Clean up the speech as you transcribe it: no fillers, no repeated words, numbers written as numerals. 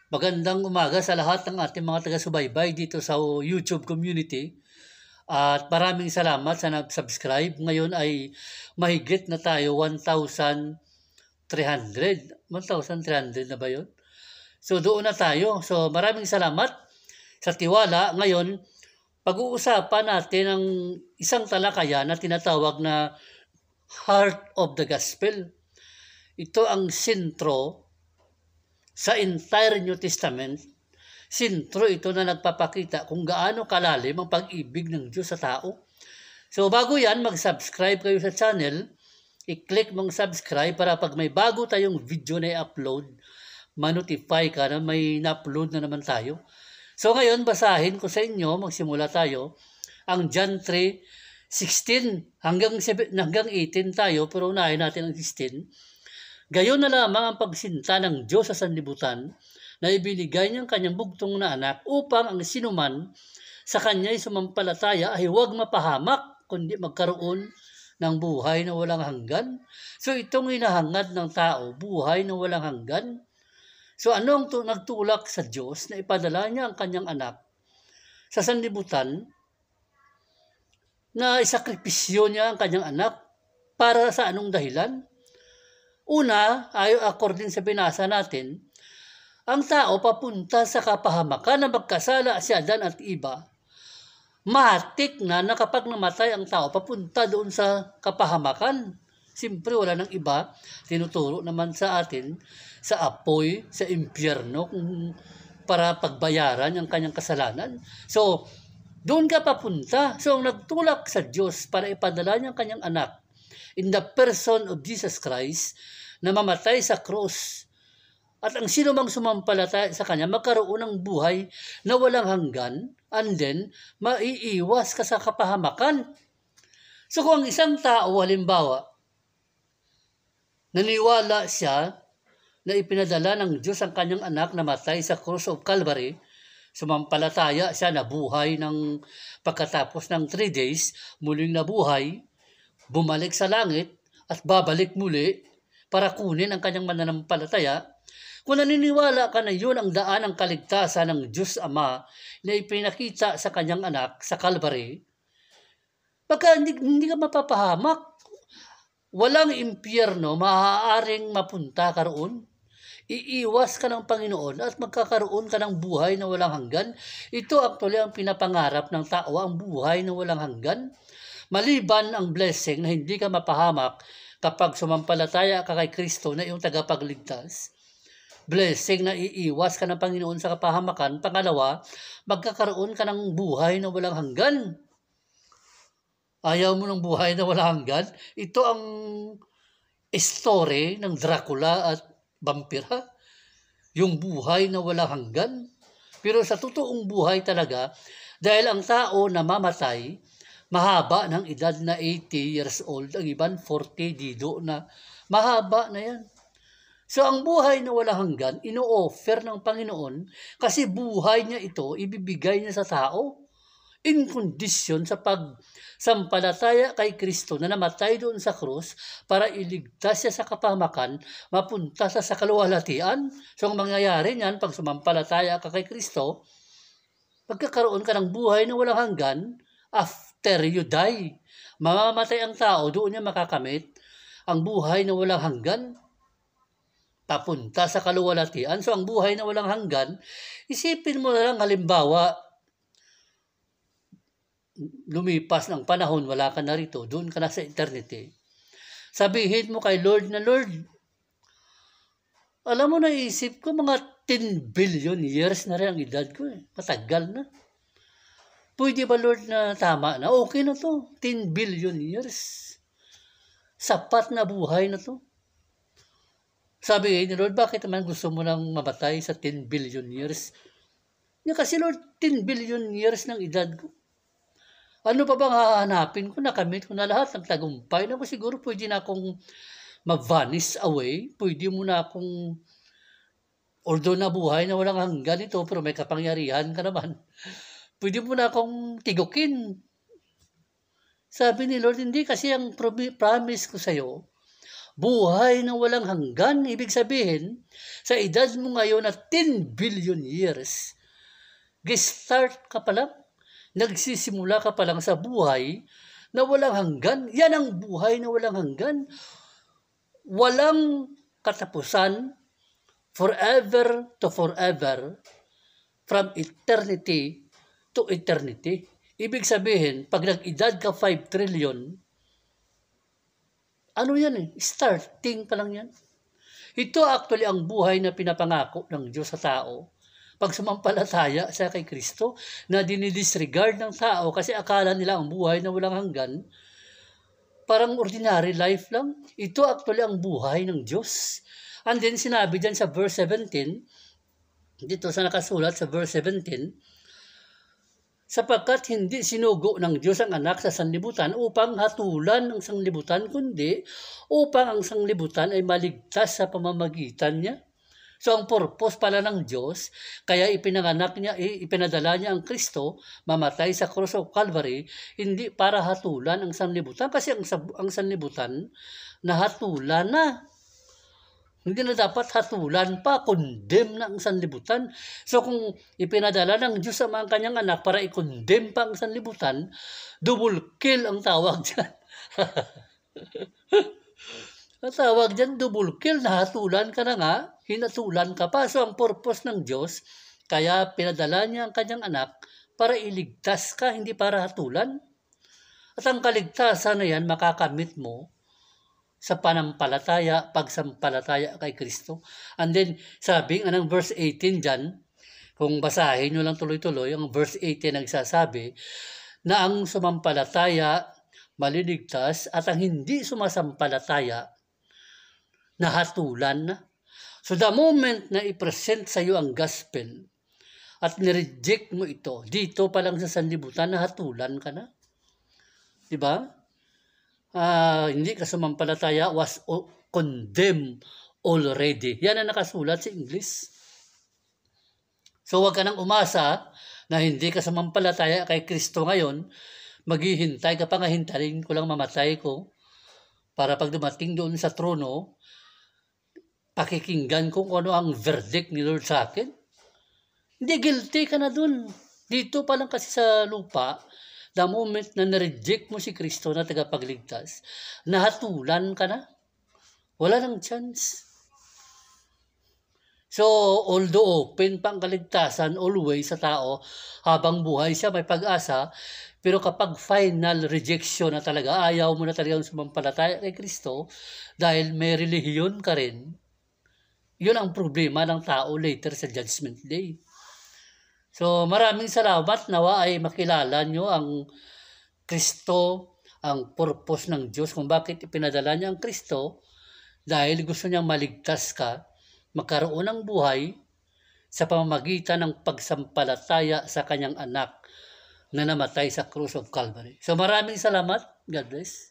Magandang umaga sa lahat ng ating mga taga-subaybay dito sa YouTube community. At maraming salamat sa nag-subscribe. Ngayon ay mahigit na tayo 1,300. 1,300 na ba yun? So doon na tayo. So maraming salamat sa tiwala. Ngayon, pag-uusapan natin ang isang talakayan na tinatawag na Heart of the Gospel. Ito ang sentro sa entire New Testament. Sentro ito na nagpapakita kung gaano kalalim ang pag-ibig ng Diyos sa tao. So bago yan, mag-subscribe kayo sa channel. I-click mong subscribe para pag may bago tayong video na i-upload, ma-notify ka na may na-upload na naman tayo. So ngayon, basahin ko sa inyo, magsimula tayo, ang John 3:16 hanggang 18 tayo, pero unahin natin ang 16. Gayon na lamang ang pagsinta ng Diyos sa sanlibutan na ibinigay niyang kanyang bugtong na anak upang ang sinuman sa kanya'y sumampalataya ay huwag mapahamak kundi magkaroon ng buhay na walang hanggan. So itong hinahangad ng tao, buhay na walang hanggan. So ano ang nagtulak sa Diyos na ipadala niya ang kanyang anak sa sanlibutan na isakripisyo niya ang kanyang anak para sa anong dahilan? Una, according sa binasa natin, ang tao papunta sa kapahamakan na magkasala si Adan at Eva. Matik na kapag namatay ang tao, papunta doon sa kapahamakan. Siyempre wala nang iba, tinuturo naman sa atin sa apoy, sa impyerno, para pagbayaran ang kanyang kasalanan. So, doon ka papunta. So, ang nagtulak sa Diyos para ipadala niya ang kanyang anak in the person of Jesus Christ na mamatay sa krus. At ang sino mang sumampalataya sa kanya magkaroon ng buhay na walang hanggan, and then maiiwas ka sa kapahamakan. So kung ang isang tao, halimbawa, naniwala siya na ipinadala ng Diyos ang kanyang anak na matay sa cross of Calvary, sumampalataya siya na buhay ng pagkatapos ng 3 days, muling nabuhay, bumalik sa langit at babalik muli para kunin ang kanyang mananampalataya. Kung naniniwala ka na yun ang daan ng kaligtasan ng Diyos Ama na ipinakita sa kanyang anak sa Calvary, baka hindi ka mapapahamak. Walang impyerno maaaring mapunta ka roon. Iiwas ka ng Panginoon at magkakaroon ka ng buhay na walang hanggan. Ito actually ang pinapangarap ng tao, ang buhay na walang hanggan. Maliban ang blessing na hindi ka mapahamak kapag sumampalataya ka kay Kristo na iyong tagapagligtas. Blessing na iiwas ka ng Panginoon sa kapahamakan. Pangalawa, magkakaroon ka ng buhay na walang hanggan. Ayaw mo ng buhay na walang hanggan? Ito ang story ng Dracula at Vampira. Yung buhay na walang hanggan. Pero sa totoong buhay talaga, dahil ang tao na mamatay, mahaba ng edad na 80 years old, ang iban 40, dido na, mahaba na yan. So ang buhay na walang hanggan, ino-offer ng Panginoon kasi buhay niya ito, ibibigay niya sa tao in kondisyon sa pagsampalataya kay Kristo na namatay doon sa krus para iligtas siya sa kapahamakan, mapunta sa kaluwalhatian. So ang mangyayari niyan, pag sumampalataya ka kay Kristo, pagkakaroon ka ng buhay na walang hanggan after you die. Mamamatay ang tao, doon niya makakamit ang buhay na walang hanggan, papunta sa kaluwalhatian. So ang buhay na walang hanggan, isipin mo na lang halimbawa, lumipas ng panahon, wala ka na rito, doon ka na sa eternity. Sabihin mo kay Lord na, Lord, alam mo, naisip ko mga 10 billion years na rin ang edad ko eh. Matagal na. Pwede ba Lord na tama na? Okay na to. 10 billion years. Sapat na buhay na to. Sabi ni Lord, bakit naman gusto mo nang mamatay sa 10 billion years? Kasi Lord, 10 billion years ng edad ko. Ano pa bang hahanapin ko? Nakamit ko na lahat ng tagumpay. Naku, siguro pwede na akong mag-vanish away. Pwede mo na akong, although na buhay na walang hanggan ito, pero may kapangyarihan ka naman. Pwede mo na akong tigukin. Sabi ni Lord, hindi, kasi ang promise ko sa'yo, buhay na walang hanggan. Ibig sabihin, sa edad mo ngayon na 10 billion years, start ka pa lang, nagsisimula ka pa lang sa buhay na walang hanggan. Yan ang buhay na walang hanggan. Walang katapusan, forever to forever, from eternity to eternity. Ibig sabihin, pag nag-edad ka 5 trillion, ano yan eh? Starting pa lang yan. Ito actually ang buhay na pinapangako ng Diyos sa tao. Pag sumampalataya sa kay Kristo, na dinidisregard ng tao kasi akala nila ang buhay na walang hanggan, parang ordinary life lang. Ito actually ang buhay ng Diyos. And then sinabi dyan sa verse 17, dito sa nakasulat sa verse 17, sapagkat hindi sinugo ng Diyos ang anak sa sanlibutan upang hatulan ang sanlibutan, kundi upang ang sanlibutan ay maligtas sa pamamagitan niya. So ang purpose pala ng Diyos, kaya ipinadala niya ang Kristo, mamatay sa cross of Calvary, hindi para hatulan ang sanlibutan. Kasi ang sanlibutan, nahatulan na. Hindi na dapat hatulan pa, condemn na ang sanlibutan. So kung ipinadala ng Diyos ang kanyang anak para i-condemn pa ang sanlibutan, double kill ang tawag dyan. Ang tawag dyan, double kill, nahatulan ka na nga, hinatulan ka pa. So ang purpose ng Diyos, kaya pinadala niya ang kanyang anak para iligtas ka, hindi para hatulan. At ang kaligtasan na yan, makakamit mo sa panampalataya, pagsampalataya kay Kristo. And then, sabi, anong verse 18 dyan, kung basahin nyo lang tuloy-tuloy, ang verse 18 nagsasabi, na ang sumampalataya, maliligtas, at ang hindi sumasampalataya, nahatulan na. So the moment na i-present sa iyo ang gospel at nireject mo ito, dito pa lang sa sanlibutan, nahatulan ka na. Diba? Hindi ka sumampalataya, was condemned already. Yan ang nakasulat sa English. So huwag ka nang umasa na hindi ka sumampalataya kay Kristo ngayon, maghihintay ka pa nga, hintayin ko lang mamatay ko para pag dumating doon sa trono, pakikinggan kung ano ang verdict ni Lord sa akin. Hindi, guilty ka na dun. Dito pa lang kasi sa lupa, the moment na na-reject mo si Kristo na tagapagligtas, nahatulan ka na. Wala nang chance. So, although open pa ang kaligtasan always sa tao, habang buhay siya may pag-asa, pero kapag final rejection na talaga, ayaw mo na talagang sumampalataya kay Kristo, dahil may relihiyon ka rin, yun ang problema ng tao later sa Judgment Day. So maraming salamat, nawa ay makilala nyo ang Kristo, ang purpose ng Diyos, kung bakit ipinadala niya ang Kristo, dahil gusto niyang maligtas ka, magkaroon ng buhay sa pamamagitan ng pagsampalataya sa kanyang anak na namatay sa cross of Calvary. So maraming salamat. God bless.